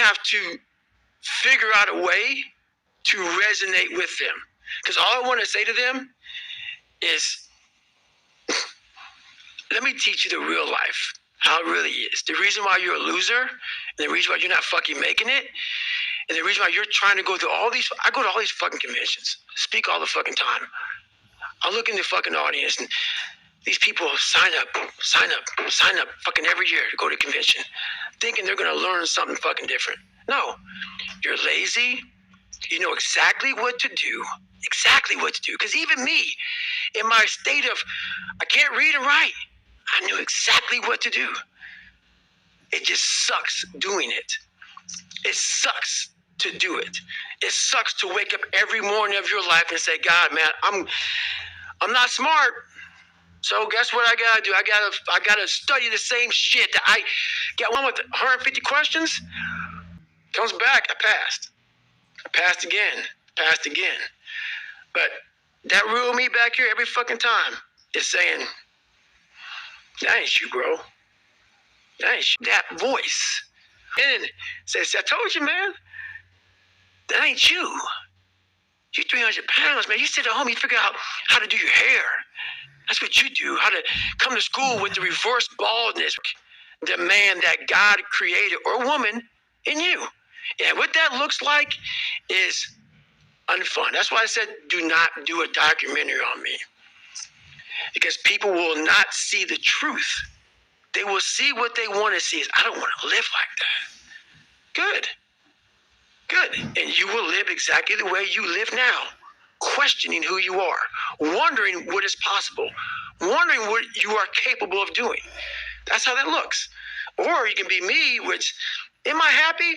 have to figure out a way to resonate with them. Because all I want to say to them is, let me teach you the real life, how it really is. The reason why you're a loser, and the reason why you're not fucking making it, and the reason why you're trying to go through all these, I go to all these fucking conventions, speak all the fucking time. I look in the fucking audience, and these people sign up fucking every year to go to convention, thinking they're gonna learn something fucking different. No, you're lazy. You know exactly what to do. Because even me, in my state of, I can't read and write, I knew exactly what to do. It just sucks doing it. It sucks to do it. It sucks to wake up every morning of your life and say, God, man, I'm not smart. So guess what I gotta do? I gotta study the same shit that I got one with 150 questions. Comes back, I passed again. But that real me back here every fucking time is saying, that ain't you, bro. That ain't you. That voice. And then says, I told you, man, that ain't you. You're 300 pounds, man. You sit at home, you figure out how to do your hair. That's what you do, how to come to school with the reverse baldness, the man that God created, or woman, in you. And what that looks like is unfun. That's why I said, do not do a documentary on me. Because people will not see the truth. They will see what they want to see. I don't want to live like that. Good. And you will live exactly the way you live now. Questioning who you are. Wondering what is possible. Wondering what you are capable of doing. That's how that looks. Or you can be me, which, am I happy?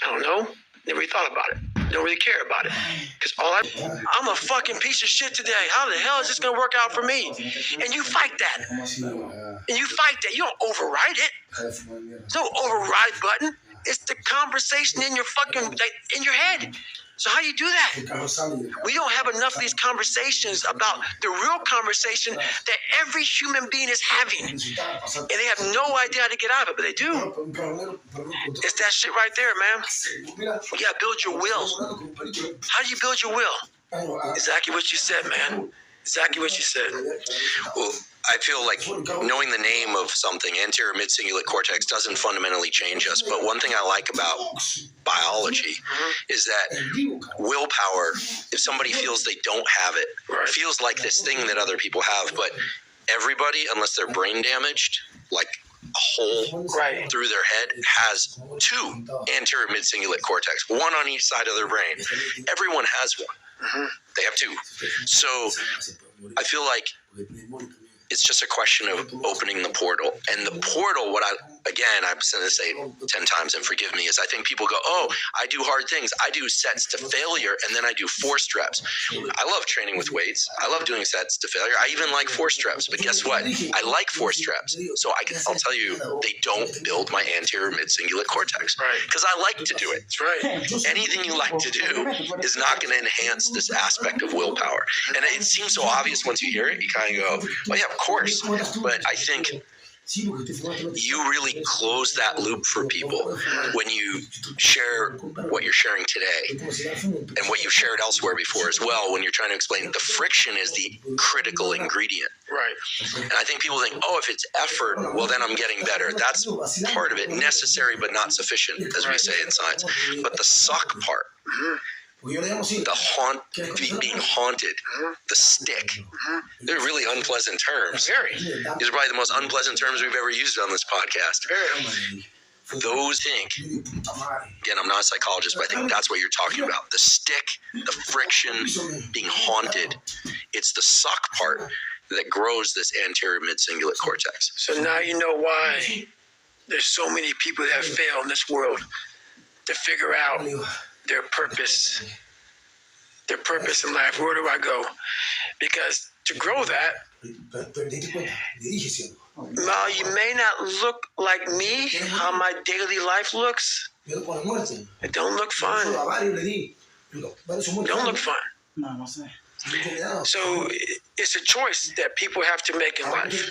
I don't know. Never really thought about it. Don't really care about it. Because I'm a fucking piece of shit today. How the hell is this going to work out for me? And you fight that. You don't override it. There's no override button. It's the conversation in your head. So how do you do that? We don't have enough of these conversations about the real conversation that every human being is having. And they have no idea how to get out of it, but they do. It's that shit right there, man. You gotta build your will. How do you build your will? Exactly what you said, man. Exactly what you said. Well, I feel like knowing the name of something, anterior mid-cingulate cortex, doesn't fundamentally change us. But one thing I like about biology is that willpower, if somebody feels they don't have it, feels like this thing that other people have. But everybody, unless they're brain damaged, like a hole through their head, has two anterior mid-cingulate cortex, one on each side of their brain. Everyone has one. They have two. So I feel like it's just a question of opening the portal. And the portal, I'm going to say 10 times and forgive me, is I think people go, oh, I do hard things. I do sets to failure, and then I do forced reps. I love training with weights. I love doing sets to failure. I even like forced reps. But guess what? I like forced reps. So I'll tell you, they don't build my anterior mid-cingulate cortex. Because I like to do it. That's right. Anything you like to do is not going to enhance this aspect of willpower. And it seems so obvious once you hear it. You kind of go, well, yeah, of course. But I think you really close that loop for people when you share what you're sharing today and what you've shared elsewhere before as well, when you're trying to explain the friction is the critical ingredient. Right. And I think people think, oh, if it's effort, well, then I'm getting better. That's part of it, necessary but not sufficient, as we say in science. But the suck part, the being haunted, the stick, they're really unpleasant terms. These are probably the most unpleasant terms we've ever used on this podcast. Those again, I'm not a psychologist, but I think that's what you're talking about. The stick, the friction, being haunted. It's the suck part that grows this anterior mid-cingulate cortex. So now you know why there's so many people that fail in this world to figure out their purpose in life. Where do I go? Because to grow that, now you may not look like me, how my daily life looks. It don't look fun. It don't look fun. So it's a choice that people have to make in life.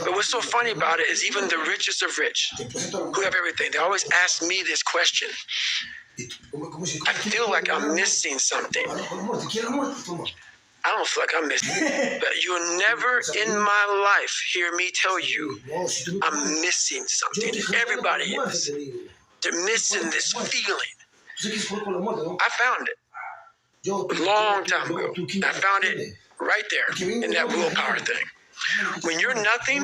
But what's so funny about it is even the richest of rich, who have everything, they always ask me this question. I feel like I'm missing something. I don't feel like I'm missing. But you'll never in my life hear me tell you I'm missing something. Everybody is. They're missing this feeling. I found it a long time ago. I found it right there in that willpower thing. When you're nothing,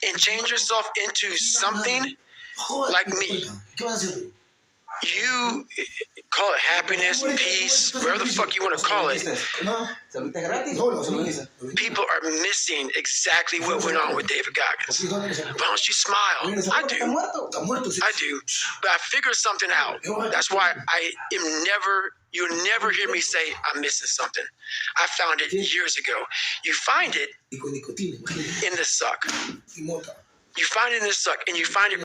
and change yourself into something like me, you call it happiness, peace, whatever the fuck you want to call it. People are missing exactly what went on with David Goggins. Why don't you smile? I do. But I figured something out. That's why you'll never hear me say I'm missing something. I found it years ago. You find it in the suck. You find it in the suck, and you find it